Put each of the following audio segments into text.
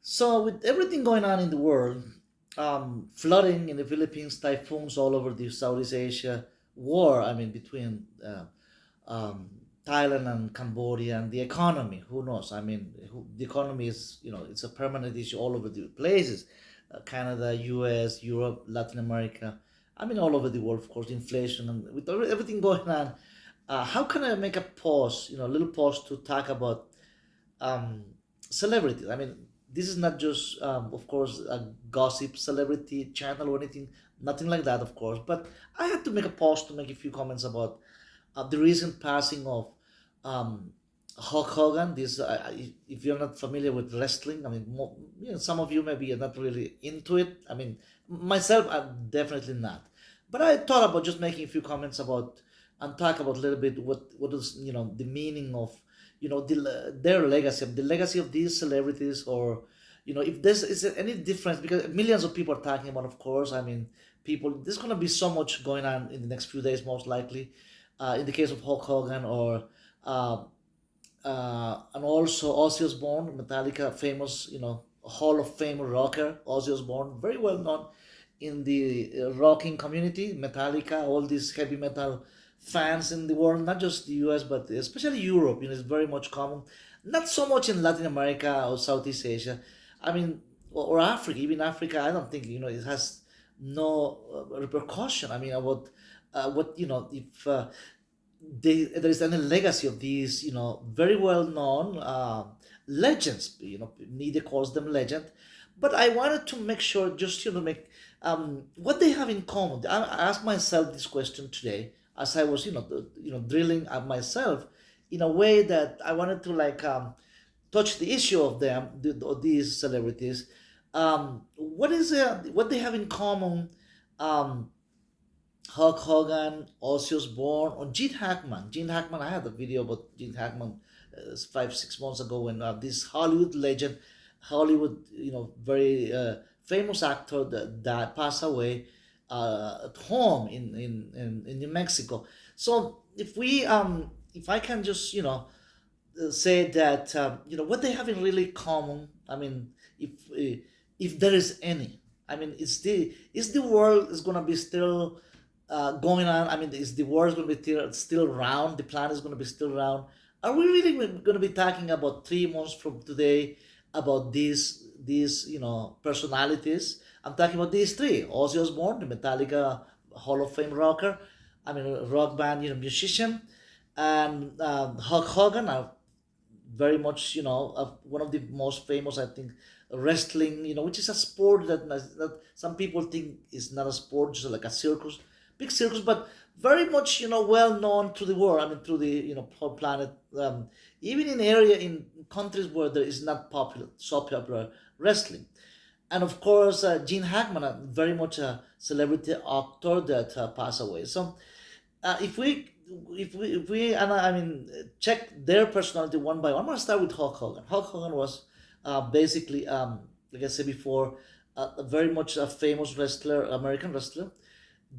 So, with everything going on in the world, flooding in the Philippines, typhoons all over the Southeast Asia, war, between Thailand and Cambodia, and the economy, who knows? The economy is, it's a permanent issue all over the places. Canada, US, Europe, Latin America, all over the world, of course, inflation, and with everything going on, how can I make a pause, a little pause to talk about um, celebrities. This is not just, of course, a gossip celebrity channel or anything, nothing like that, of course. But I had to make a pause to make a few comments about the recent passing of um, Hulk Hogan. If you're not familiar with wrestling, some of you maybe are not really into it. Myself, I'm definitely not. But I thought about just making a few comments about and talk about a little bit what is the meaning of their legacy, the legacy of these celebrities, or if there's is there any difference, because millions of people are talking about, of course. People, there's going to be so much going on in the next few days, most likely, in the case of Hulk Hogan, or uh, and also Ozzy Osbourne, Metallica, famous, Hall of Fame rocker. Ozzy Osbourne, very well known in the rocking community. Metallica, all these heavy metal fans in the world, not just the US, but especially Europe. It's very much common. Not so much in Latin America or Southeast Asia. Or Africa. Even Africa, I don't think it has no repercussion. About what if. There is any legacy of these, very well known legends. Media calls them legend, but I wanted to make sure, just make what they have in common. I asked myself this question today as I was, drilling at myself in a way that I wanted to touch the issue of them, of these celebrities. What they have in common? Um, Hulk Hogan, Ozzy Osbourne, or Gene Hackman. Gene Hackman, I had a video about Gene Hackman 5 6 months ago, when this Hollywood legend, Hollywood, very famous actor that passed away at home in New Mexico. So if I can just say that what they have in really common. If there is any. Is the world is gonna be still going on? Is the world going to be still round? The planet is going to be still round? Are we really going to be talking about 3 months from today about these personalities? I'm talking about these three: Ozzy Osbourne, the Metallica Hall of Fame rocker, rock band musician, and Hulk Hogan, very much one of the most famous, I think, wrestling, which is a sport that some people think is not a sport, just like a circus, big circus, but very much well known to the world. Through the whole planet, even in countries where there is not popular wrestling. And of course, Gene Hackman, very much a celebrity actor that passed away. So if we check their personality one by one. I'm gonna start with Hulk Hogan. Hulk Hogan was basically, like I said before, very much a famous wrestler, American wrestler.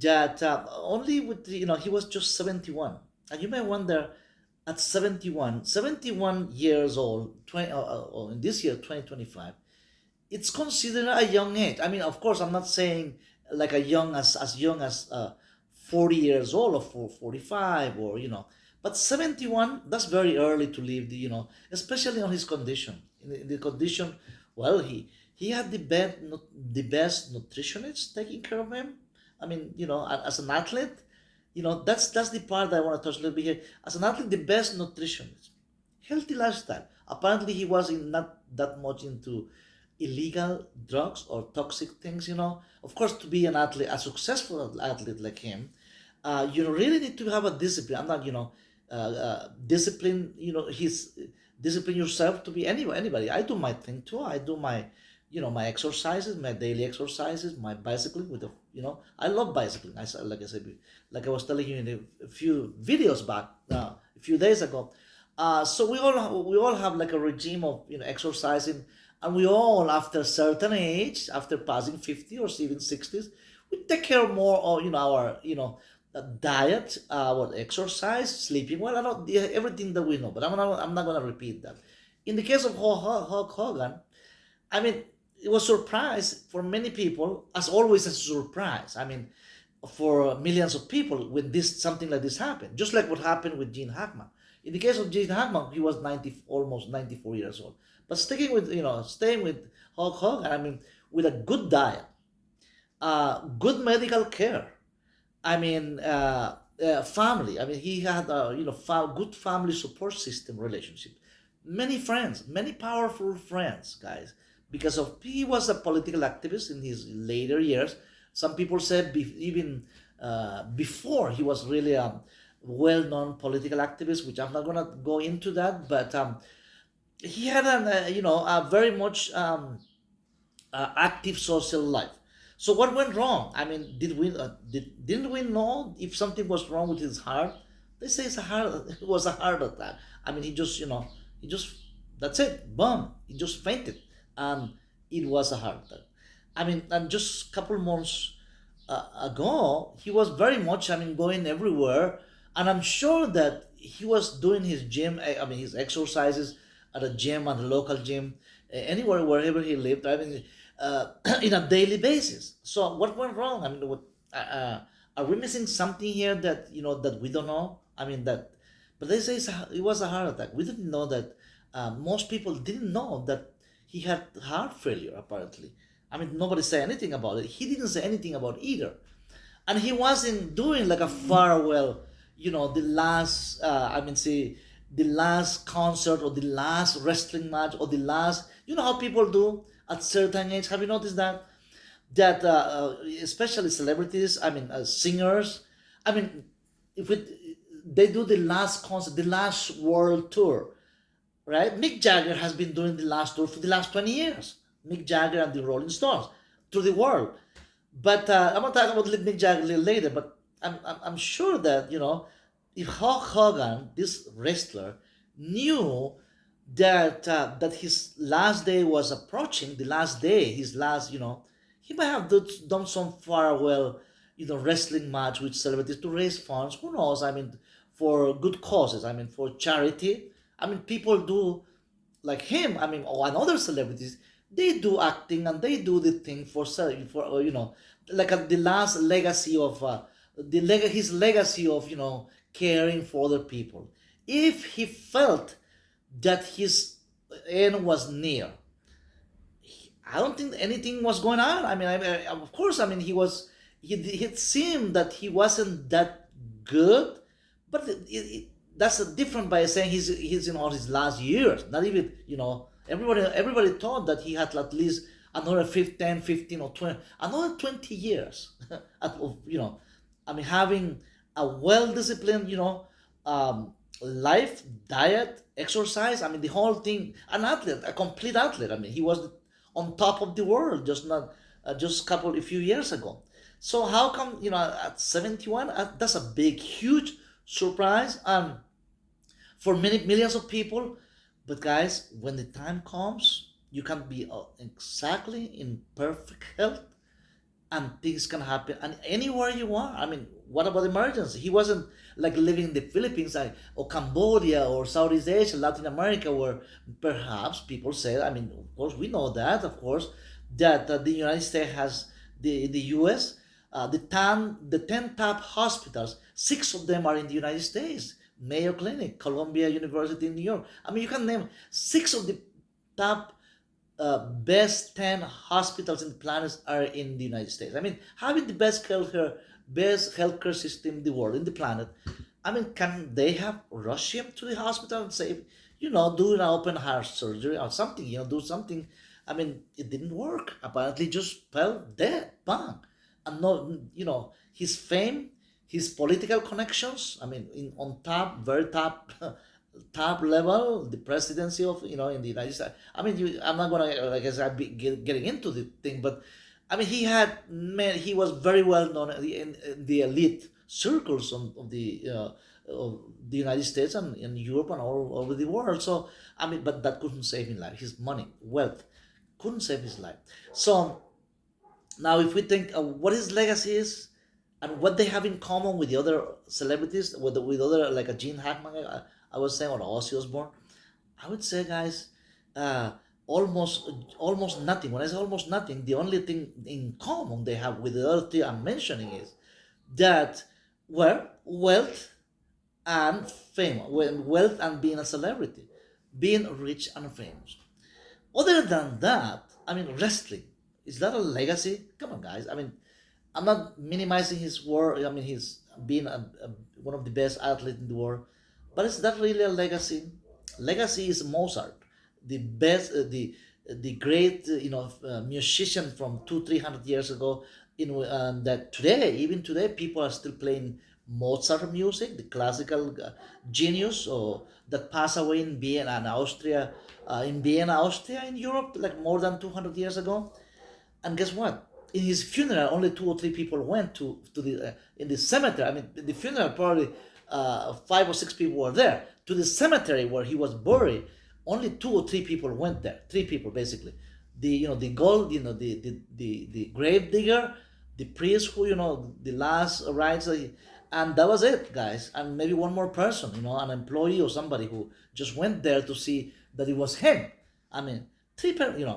That only with he was just 71, and you may wonder, at 71 years old, 20 in this year 2025, it's considered a young age. Of course, I'm not saying like a young as young as 40 years old, or 45, or but 71, that's very early to leave the especially on his condition. In the condition, well, he had the best nutritionist taking care of him. As an athlete, that's the part that I want to touch a little bit here. As an athlete, the best nutritionist, healthy lifestyle. Apparently, he was not that much into illegal drugs or toxic things. Of course, to be an athlete, a successful athlete like him, you really need to have a discipline. I'm not, discipline. His discipline yourself to be anybody. I do my thing too. I do my exercises, my daily exercises, my bicycling with the, I love bicycling. Like I said, like I was telling you in a few videos back, a few days ago. So we all have like a regime of exercising, and we all, after a certain age, after passing 50 or even 60s, we take care more of our diet, our exercise, sleeping well, and everything that we know. But I'm not gonna repeat that. In the case of Hulk Hogan, I mean, it was surprise for many people, as always a surprise. I mean, for millions of people when this something like this happened, just like what happened with Gene Hackman. In the case of Gene Hackman, he was 90, almost 94 years old. But sticking with, staying with Hulk Hogan, I mean, with a good diet, good medical care. I mean, family. I mean, he had a good family support system relationship. Many friends, many powerful friends, guys. Because of he was a political activist in his later years. Some people said even before he was really a well-known political activist, which I'm not gonna go into that. But he had a very much active social life. So what went wrong? I mean, didn't we know if something was wrong with his heart? They say it was a heart attack. I mean, he just that's it, boom, he just fainted, and it was a heart attack. I mean, and just a couple months ago, he was very much, I mean, going everywhere, and I'm sure that he was doing his gym. I mean, his exercises at a gym, at a local gym, anywhere, wherever he lived. I mean, in a daily basis. So what went wrong? I mean, are we missing something here that that we don't know? I mean that, but they say it was a heart attack. We didn't know that. Most people didn't know that he had heart failure. Apparently, I mean nobody said anything about it. He didn't say anything about it either, and he wasn't doing like a farewell. The last. I mean, see, the last concert or the last wrestling match or the last. You know how people do at certain age. Have you noticed that? Especially celebrities, I mean singers, I mean if it they do the last concert, the last world tour, right? Mick Jagger has been doing the last tour for the last 20 years. Mick Jagger and the Rolling Stones to the world. But I'm going to talk about Mick Jagger a little later. But I'm sure that if Hulk Hogan, this wrestler, knew that his last day was approaching, the last day, his last, he might have done some farewell, wrestling match with celebrities to raise funds. Who knows? I mean, for good causes. I mean, for charity. I mean, people do like him. I mean, and other celebrities. They do acting and they do the thing for like the last legacy of his legacy of caring for other people. If he felt that his end was near, I don't think anything was going on. I mean, of course, I mean, it seemed that he wasn't that good, but that's a different by saying he's in all his last years. Not even, everybody thought that he had at least another 15, 15 or 20, another 20 years of, I mean, having a well-disciplined, life, diet, exercise. I mean, the whole thing. An athlete, a complete athlete. I mean, he was on top of the world just a few years ago. So how come at 71? That's a big, huge surprise for many millions of people. But guys, when the time comes, you can be exactly in perfect health and things can happen and anywhere you are. I mean, what about emergency? He wasn't like living in the Philippines or Cambodia or Southeast Asia, Latin America, where perhaps people say, I mean, of course, we know that, of course, that the United States has the US, the 10 top hospitals, 6 of them are in the United States. Mayo Clinic, Columbia University in New York. I mean, you can name 6 of the top best 10 hospitals in the planet are in the United States. I mean, having the best healthcare system in the world, in the planet. I mean, can they have rush him to the hospital and say, do an open heart surgery or something, do something? I mean, it didn't work. Apparently, just fell dead, bang. And no, his fame, his political connections. I mean, on top, very top, top level, the presidency of in the United States. I mean, I'm not gonna like I said getting into the thing, but I mean, he was very well known in the elite circles of the United States and in Europe and all over the world. So I mean, but that couldn't save his life. His money, wealth, couldn't save his life. So now, if we think what his legacy is and what they have in common with the other celebrities, with other like a Gene Hackman, I was saying, or Ozzy Osbourne, I would say, guys, uh, almost almost nothing. When I say almost nothing, the only thing in common they have with the other two I'm mentioning is that, well, wealth and fame, wealth and being a celebrity, being rich and famous. Other than that, I mean, wrestling, is that a legacy? Come on, guys. I mean, I'm not minimizing his work. I mean, he's been one of the best athletes in the world, but is that really a legacy? Legacy is Mozart, the best, the great, musician from 200-300 years ago. That today, even today, people are still playing Mozart music, the classical genius, or that passed away in Vienna and Austria, Austria, in Europe, like more than 200 years ago. And guess what? In his funeral, only two or three people went to the in the cemetery. I mean, the funeral probably 5 or 6 people were there. To the cemetery where he was buried, only 2 or 3 people went there. 3 people basically. The gold, the grave digger, the priest who the last rites, and that was it, guys. And maybe one more person, an employee or somebody who just went there to see that it was him. I mean,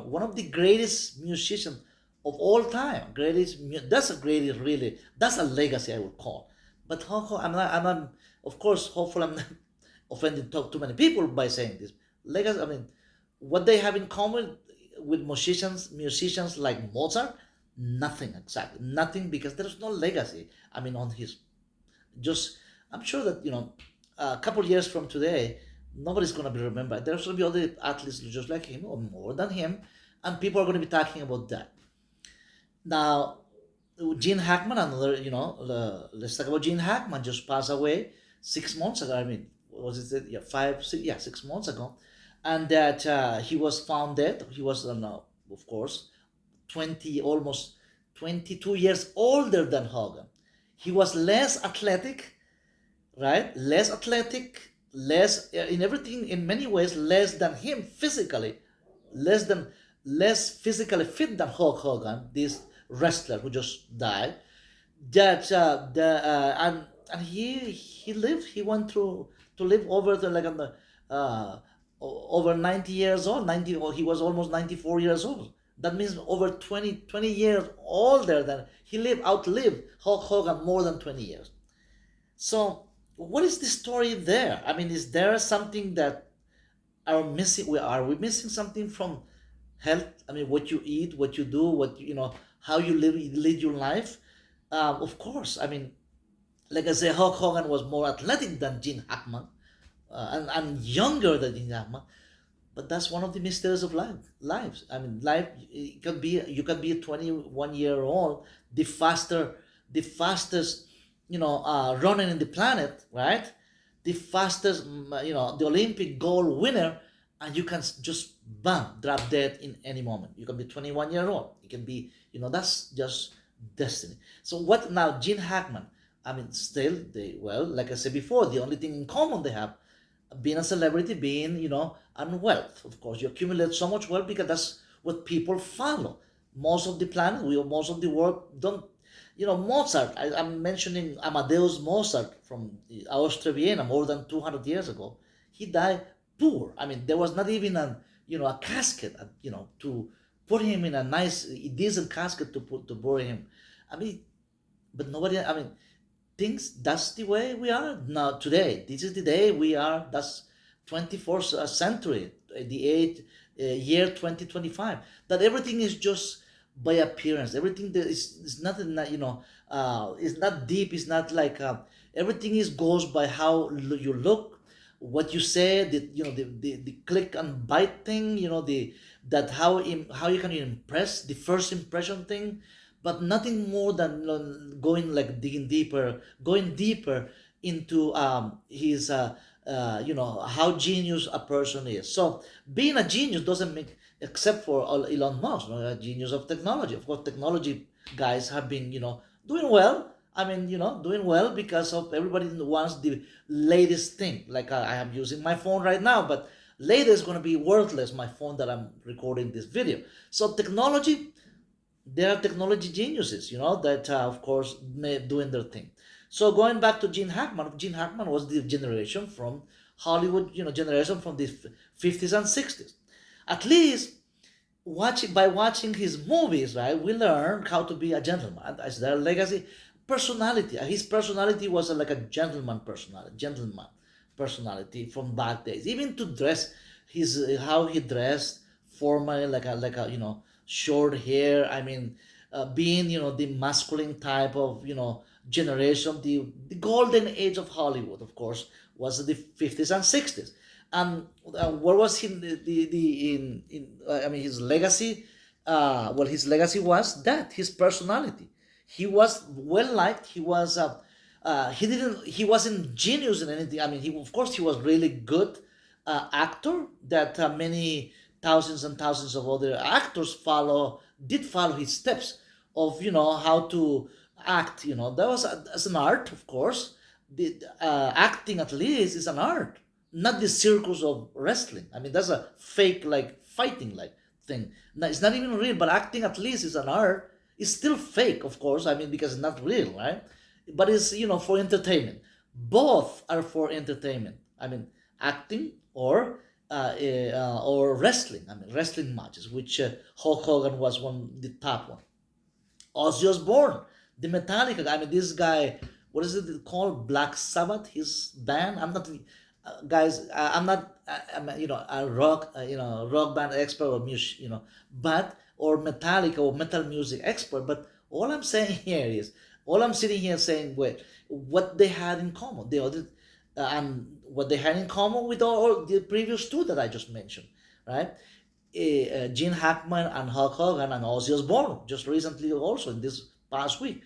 one of the greatest musicians of all time. That's a greatest, really. That's a legacy I would call. But I'm not. Of course, hopefully, I'm not offending too many people by saying this. Legacy. I mean, what they have in common with musicians like Mozart, nothing exactly, nothing, because there's no legacy. I mean, on his just, I'm sure that a couple years from today, nobody's going to be remembered. There's going to be other athletes just like him or more than him, and people are going to be talking about that. Now, Gene Hackman, another, let's talk about Gene Hackman, just passed away 6 months ago. I mean, was it, yeah, 6 months ago. And that he was found dead. He was, of course, almost 22 years older than Hogan. He was less athletic, right? Less athletic, less in everything, in many ways, less than him physically, less than less physically fit than Hulk Hogan, this wrestler who just died. That and he lived. He went through to live over the like on the over 90 years old. 90, or he was almost 94 years old. That means over 20 years older than he outlived Hulk Hogan more than 20 years. So, what is the story there? I mean, is there something that are we missing something from health? I mean, what you eat, what you do, how you lead your life. Of course, I mean, like I say, Hulk Hogan was more athletic than Gene Hackman, and younger than Gene Hackman. But that's one of the mysteries of lives. I mean, life, it can be, you can be a 21-year old, the fastest, running in the planet, right? The fastest, the Olympic gold winner, and you can just bam, drop dead in any moment. You can be 21 years old. It can be, that's just destiny. So what now? Gene Hackman. I mean, still, like I said before, the only thing in common they have, being a celebrity, being, and wealth. Of course, you accumulate so much wealth because that's what people follow. Most of the planet, most of the world don't, Mozart, I'm mentioning Amadeus Mozart from Austria, Vienna, more than 200 years ago. He died poor. I mean, there was not even a casket, to put him in a nice, decent casket to bury him. I mean, but nobody, I mean, thinks that's the way we are now today. This is the day we are. That's 24th century, the year 2025. That everything is just by appearance. Everything that is nothing that is not deep. It's not like everything is goes by how you look, what you say, the click and bite thing. That how you can impress, the first impression thing, but nothing more than going like going deeper into his how genius a person is. So being a genius doesn't make, except for Elon Musk, a genius of technology. Of course, technology guys have been doing well. I mean, doing well because of everybody wants the latest thing. Like I am using my phone right now, but later is going to be worthless, my phone that I'm recording this video. So technology, there are technology geniuses, that of course doing their thing. So going back to Gene Hackman was the generation from Hollywood, generation from the 50s and 60s. At least watching his movies, right, we learn how to be a gentleman. As their legacy, personality. His personality was like a gentleman personality from back days. Even to dress, his how he dressed formally, like a short hair. I mean, being the masculine type of generation, the golden age of Hollywood, of course, was the 50s and 60s. And what was the I mean, his legacy? Well, his legacy was that his personality. He was well liked. He wasn't genius in anything. I mean, he of course he was really good actor that many thousands and thousands of other actors did follow his steps of how to act. That was as an art, of course. The acting at least is an art, not the circus of wrestling. I mean, that's a fake like fighting like thing. No, it's not even real, but acting at least is an art. It's still fake, of course. I mean, because it's not real, right? But it's for entertainment. Both are for entertainment. I mean, acting or wrestling. I mean, wrestling matches, which Hulk Hogan was the top one. Ozzy Osbourne, the Metallica guy. I mean, this guy, what is it called? Black Sabbath, his band. I'm not, guys. I'm not, a rock, rock band expert or music, but or Metallica or metal music expert. But all I'm saying here is, all I'm sitting here saying, wait, what they had in common, and what they had in common with all the previous two that I just mentioned, right? Gene Hackman and Hulk Hogan and Ozzy Osbourne just recently also in this past week.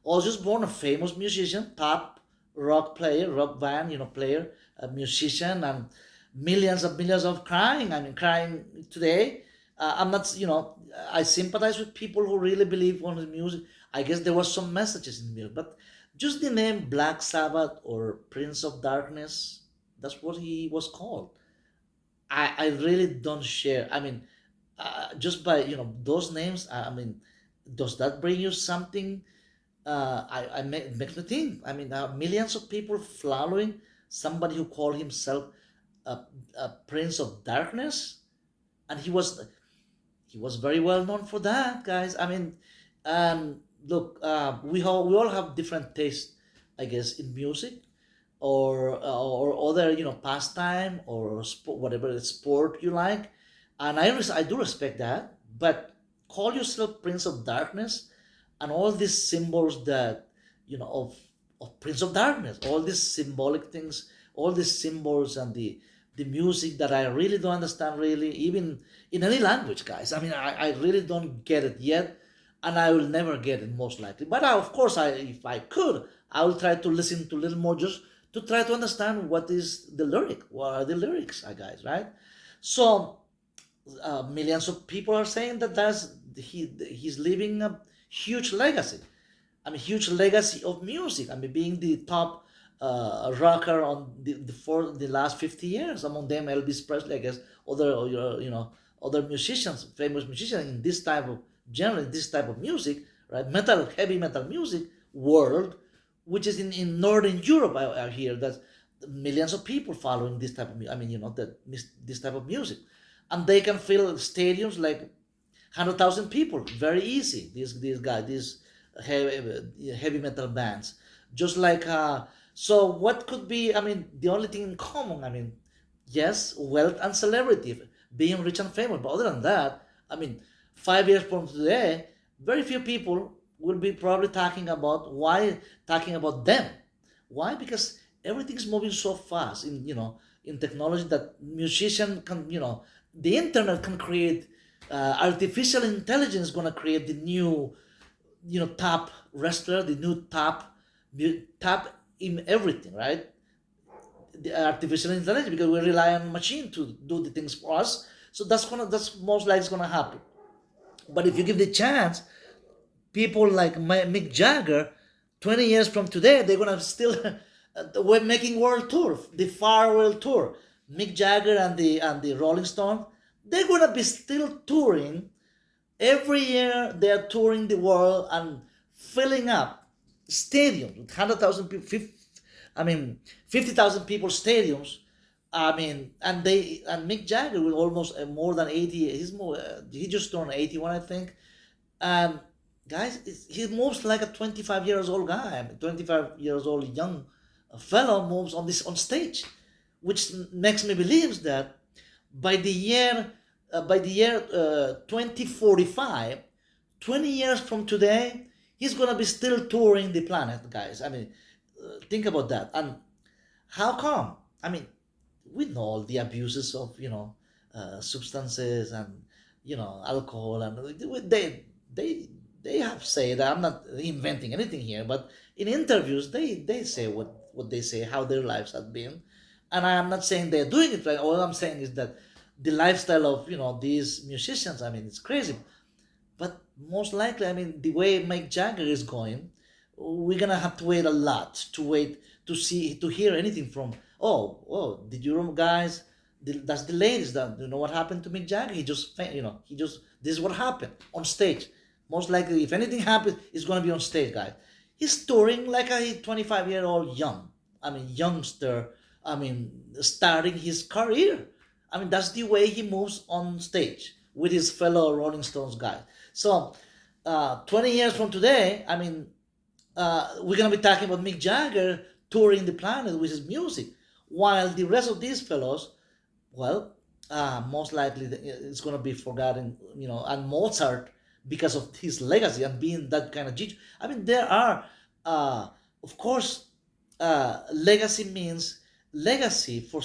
Ozzy Osbourne, a famous musician, top rock player, rock band, player, a musician, and millions of crying. I mean, crying today. I'm not, I sympathize with people who really believe on the music. I guess there was some messages in music, but just the name Black Sabbath or Prince of Darkness, that's what he was called. I really don't share. I mean, just by those names. I mean, does that bring you something? It makes me think. I mean, millions of people following somebody who called himself a Prince of Darkness, and he was very well known for that, guys. I mean, look, we all have different tastes, I guess, in music or other pastime or sport, whatever sport you like, and I do respect that. But call yourself Prince of Darkness, and all these symbols that of Prince of Darkness, all these symbolic things, all these symbols and the music that I really don't understand, really, even in any language, guys. I mean, I really don't get it yet, and I will never get it most likely. But of course, if I could, I will try to listen to a little more just to try to understand what is the lyric, what are the lyrics, guys, right? So millions of people are saying that he's leaving a huge legacy. I mean, huge legacy of music. I mean, being the top rocker on for the last 50 years. Among them, Elvis Presley, I guess, other other musicians, famous musicians in this type of genre, this type of music, right? Heavy metal music world, which is in Northern Europe. I hear that millions of people following this type of. I mean, this type of music, and they can fill stadiums like 100,000 people very easy. These heavy metal bands, just like so. What could be? I mean, the only thing in common. I mean, yes, wealth and celebrity, being rich and famous. But other than that, I mean, 5 years from today, very few people will be probably talking about them. Why? Because everything's moving so fast in technology that musician can the internet can create artificial intelligence going to create the new top wrestler, the new top in everything, right? The artificial intelligence, because we rely on machine to do the things for us. So that's most likely gonna happen. But if you give the chance, people like Mick Jagger, 20 years from today, they're gonna still we're making world tour, the farewell tour. Mick Jagger and the Rolling Stone, they're gonna be still touring. Every year they're touring the world and filling up stadiums with 100,000 people. I mean, 50,000 people stadiums, I mean, and Mick Jagger with almost more than 80. He just turned 81, I think. And guys, he moves like a 25 years old guy. I mean, 25 years old young fellow moves on stage, which makes me believe that by the year 2045, 20 years from today, he's gonna be still touring the planet, guys. I mean, think about that. And how come? I mean, we know all the abuses of substances and alcohol, and they they have said, I'm not inventing anything here, but in interviews they say what they say, how their lives have been. And I am not saying they're doing it right. All I'm saying is that the lifestyle of these musicians, I mean, it's crazy. But most likely, I mean, the way Mike Jagger is going, we're gonna have to wait a lot to wait to hear anything from. Oh, did you guys? That's the latest. That you know what happened to Mick Jagger? He just, this is what happened on stage. Most likely, if anything happens, it's gonna be on stage, guys. He's touring like a 25-year-old youngster. I mean, starting his career. I mean, that's the way he moves on stage with his fellow Rolling Stones guys. So, 20 years from today, I mean, we're gonna be talking about Mick Jagger touring the planet with his music, while the rest of these fellows, well, most likely it's gonna be forgotten, and Mozart, because of his legacy and being that kind of genius. I mean, there are, of course, legacy means legacy for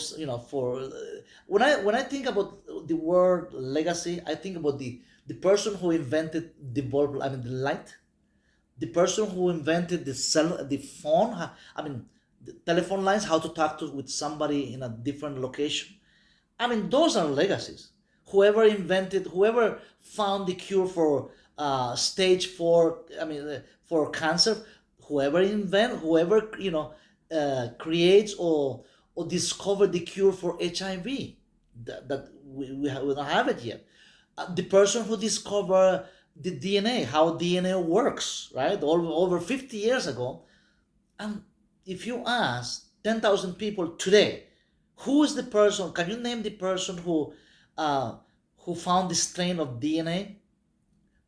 when I think about the word legacy, I think about the person who invented the bulb. I mean, the light, the person who invented the phone. I mean, the telephone lines, how to talk with somebody in a different location. I mean, those are legacies. Whoever found the cure for stage four, I mean, for cancer, whoever creates or discover the cure for HIV, that we don't have it yet. The person who discovered the DNA, how DNA works, right? Over 50 years ago. And if you ask 10,000 people today, who is the person? Can you name the person uh, who found the strain of DNA?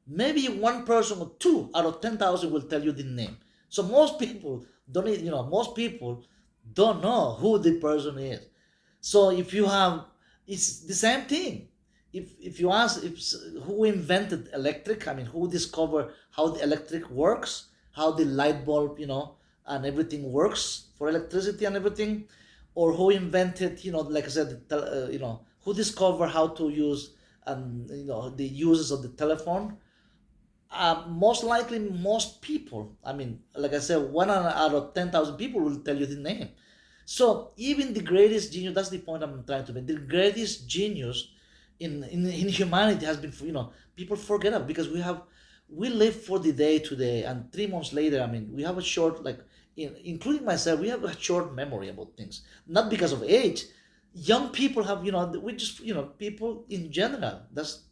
Maybe one person or two out of 10,000 will tell you the name. So most people don't know who the person is. So if you have, it's the same thing. If you ask who invented electric, I mean, who discovered how the electric works, how the light bulb, and everything works for electricity and everything, or who invented, like I said, who discovered how to use the uses of the telephone. Most likely, most people, I mean, like I said, one out of 10,000 people will tell you the name. So even the greatest genius, that's the point I'm trying to make. The greatest genius in humanity has been, people forget it because we live for the day today, and 3 months later, I mean, we have a short, like, including myself, we have a short memory about things. Not because of age. Young people have, we just, people in general. That's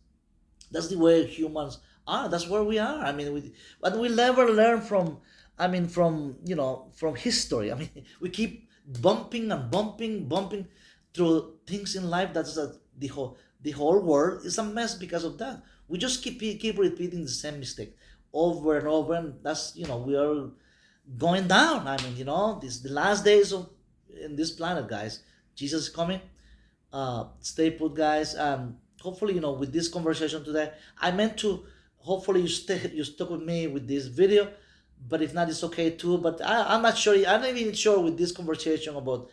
the way humans are. That's where we are. I mean, but we never learn from. I mean, from history. I mean, we keep bumping and bumping through things in life. That's the whole world is a mess because of that. We just keep repeating the same mistake over and over, and that's we are going down. I mean, this the last days of in this planet, guys. Jesus is coming. Stay put, guys, and hopefully, with this conversation today, I meant to. Hopefully, you stuck with me with this video, but if not, it's okay too. But I'm not sure. I'm not even sure with this conversation about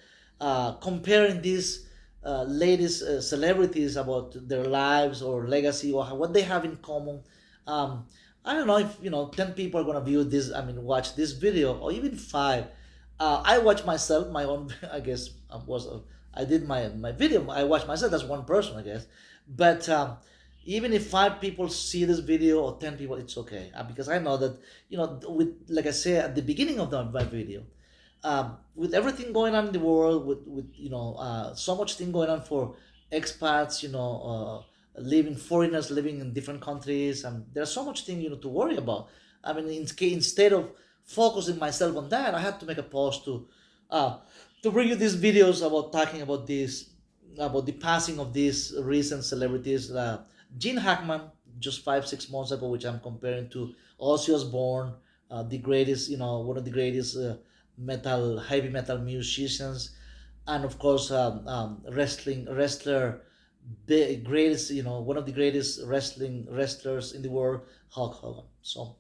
comparing these latest celebrities about their lives or legacy or what they have in common. Um, I don't know if 10 people are gonna view this. I mean, watch this video or even five. I watch myself, my own. I guess I did my video. I watched myself. That's one person, I guess. But even if 5 people see this video or 10 people, it's okay because I know that with like I said at the beginning of my video, with everything going on in the world, with so much thing going on for expats, living foreigners living in different countries, and there's so much thing to worry about. I mean, instead of focusing myself on that, I had to make a pause to to bring you these videos about talking about this, about the passing of these recent celebrities. Gene Hackman, just 5 6 months ago, which I'm comparing to Ozzy Osbourne, the greatest, one of the greatest metal, heavy metal musicians, and of course, wrestler, the greatest, one of the greatest wrestlers in the world, Hulk Hogan. So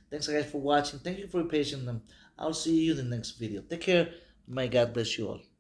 thanks guys for watching. Thank you for your patience, and I'll see you in the next video. Take care. May God bless you all.